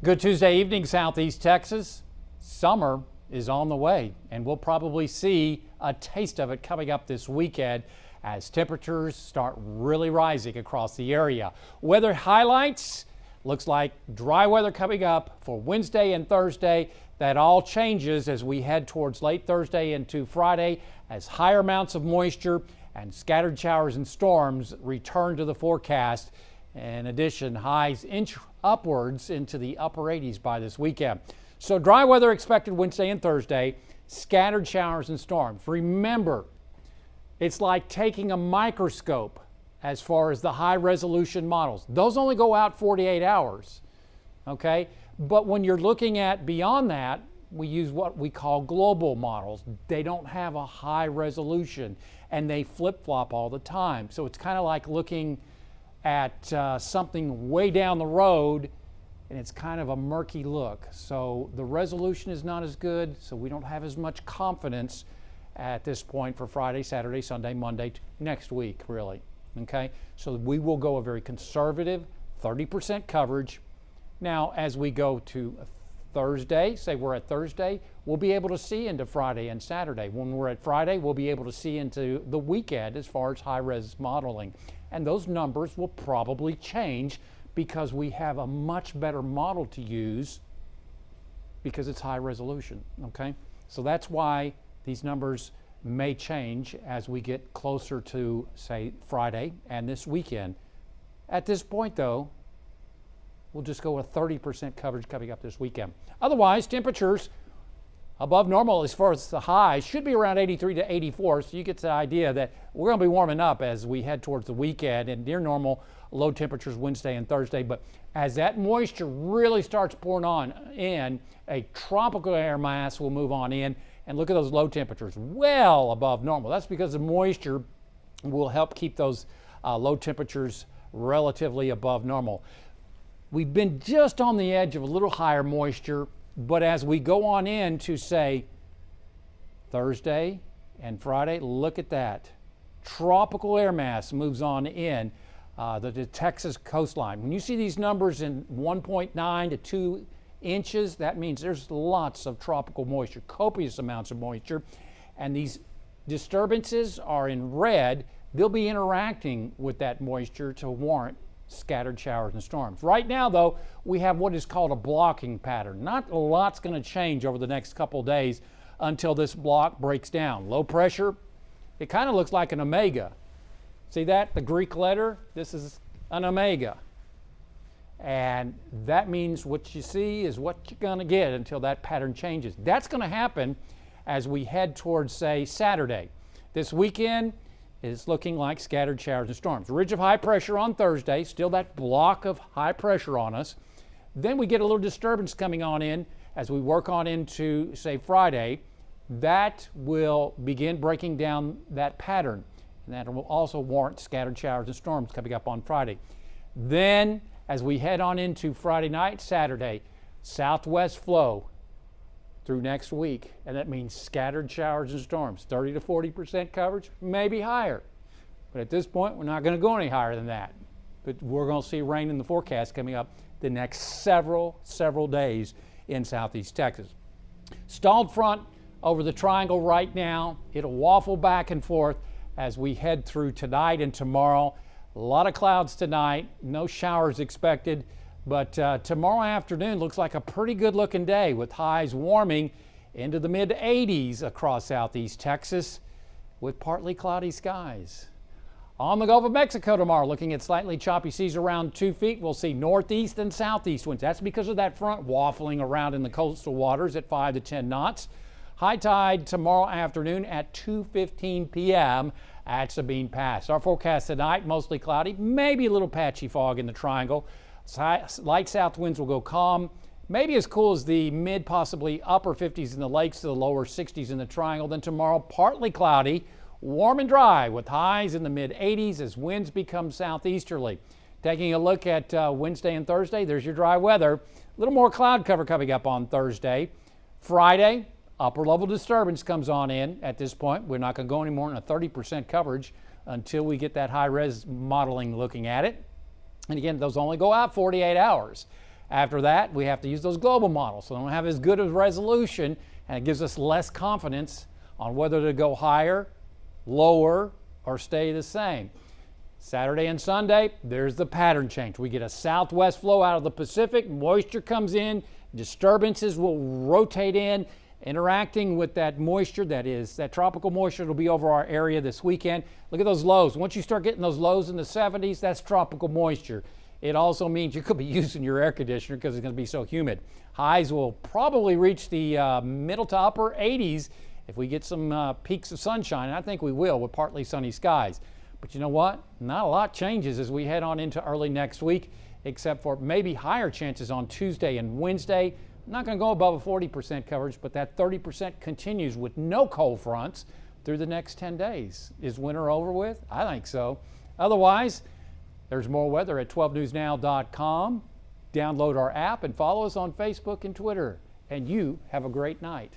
Good Tuesday evening, Southeast Texas. Summer is on the way, and we'll probably see a taste of it coming up this weekend as temperatures start really rising across the area. Weather highlights, looks like dry weather coming up for Wednesday and Thursday. That all changes as we head towards late Thursday into Friday as higher amounts of moisture and scattered showers and storms return to the forecast. In addition, highs inch upwards into the upper 80s by this weekend. So dry weather expected Wednesday and Thursday, scattered showers and storms. Remember, it's like taking a microscope as far as the high resolution models. Those only go out 48 hours, okay? But when you're looking at beyond that, we use what we call global models. They don't have a high resolution and they flip-flop all the time. So it's kind of like looking at something way down the road, and it's kind of a murky look. So the resolution is not as good, so we don't have as much confidence at this point for Friday, Saturday, Sunday, Monday, next week, really. Okay, so we will go a very conservative 30% coverage. Now, as we go to Thursday, say we're at Thursday, we'll be able to see into Friday and Saturday. When we're at Friday, we'll be able to see into the weekend as far as high-res modeling. And those numbers will probably change because we have a much better model to use because it's high resolution, okay? So that's why these numbers may change as we get closer to, say, Friday and this weekend. At this point, though, we'll just go with 30% coverage coming up this weekend. Otherwise, temperatures above normal as far as the high should be around 83 to 84, so you get the idea that we're going to be warming up as we head towards the weekend and near normal low temperatures Wednesday and Thursday. But as that moisture really starts pouring on in, a tropical air mass will move on in, and look at those low temperatures well above normal. That's because the moisture will help keep those low temperatures relatively above normal. We've been just on the edge of a little higher moisture, but as we go on in to, say, Thursday and Friday, look at that. Tropical air mass moves on in the Texas coastline. When you see these numbers in 1.9 to 2 inches, that means there's lots of tropical moisture, copious amounts of moisture. And these disturbances are in red. They'll be interacting with that moisture to warrant scattered showers and storms. Right now, though, we have what is called a blocking pattern. Not a lot's going to change over the next couple days until this block breaks down. Low pressure, it kind of looks like an omega. See that? The Greek letter? This is an omega. And that means what you see is what you're going to get until that pattern changes. That's going to happen as we head towards, say, Saturday. This weekend is looking like scattered showers and storms. Ridge of high pressure on Thursday, still that block of high pressure on us. Then we get a little disturbance coming on in as we work on into, say, Friday. That will begin breaking down that pattern. And that will also warrant scattered showers and storms coming up on Friday. Then, as we head on into Friday night, Saturday, southwest flow through next week, and that means scattered showers and storms, 30 to 40% coverage, maybe higher. But at this point, we're not going to go any higher than that. But we're going to see rain in the forecast coming up the next several days in Southeast Texas. Stalled front over the triangle right now. It'll waffle back and forth as we head through tonight and tomorrow. A lot of clouds tonight, no showers expected. But tomorrow afternoon looks like a pretty good looking day with highs warming into the mid 80s across Southeast Texas with partly cloudy skies. On the Gulf of Mexico tomorrow, looking at slightly choppy seas around 2 feet. We'll see northeast and southeast winds. That's because of that front waffling around in the coastal waters at 5 to 10 knots. High tide tomorrow afternoon at 2:15 p.m. at Sabine Pass. Our forecast tonight, mostly cloudy, maybe a little patchy fog in the triangle. Light south winds will go calm, maybe as cool as the mid, possibly upper 50s in the lakes to the lower 60s in the triangle. Then tomorrow, partly cloudy, warm and dry with highs in the mid 80s as winds become southeasterly. Taking a look at Wednesday and Thursday, there's your dry weather. A little more cloud cover coming up on Thursday. Friday, upper level disturbance comes on in at this point. We're not going to go any more than a 30% coverage until we get that high res modeling looking at it. And again, those only go out 48 hours. After that, we have to use those global models. So they don't have as good of resolution, and it gives us less confidence on whether to go higher, lower, or stay the same. Saturday and Sunday, there's the pattern change. We get a southwest flow out of the Pacific, moisture comes in, disturbances will rotate in, interacting with that moisture, that tropical moisture will be over our area this weekend. Look at those lows. Once you start getting those lows in the 70s, that's tropical moisture. It also means you could be using your air conditioner because it's going to be so humid. Highs will probably reach the middle to upper 80s if we get some peaks of sunshine, and I think we will with partly sunny skies. But you know what? Not a lot changes as we head on into early next week, except for maybe higher chances on Tuesday and Wednesday. I'm not going to go above a 40% coverage, but that 30% continues with no cold fronts through the next 10 days. Is winter over with? I think so. Otherwise, there's more weather at 12newsnow.com. Download our app and follow us on Facebook and Twitter. And you have a great night.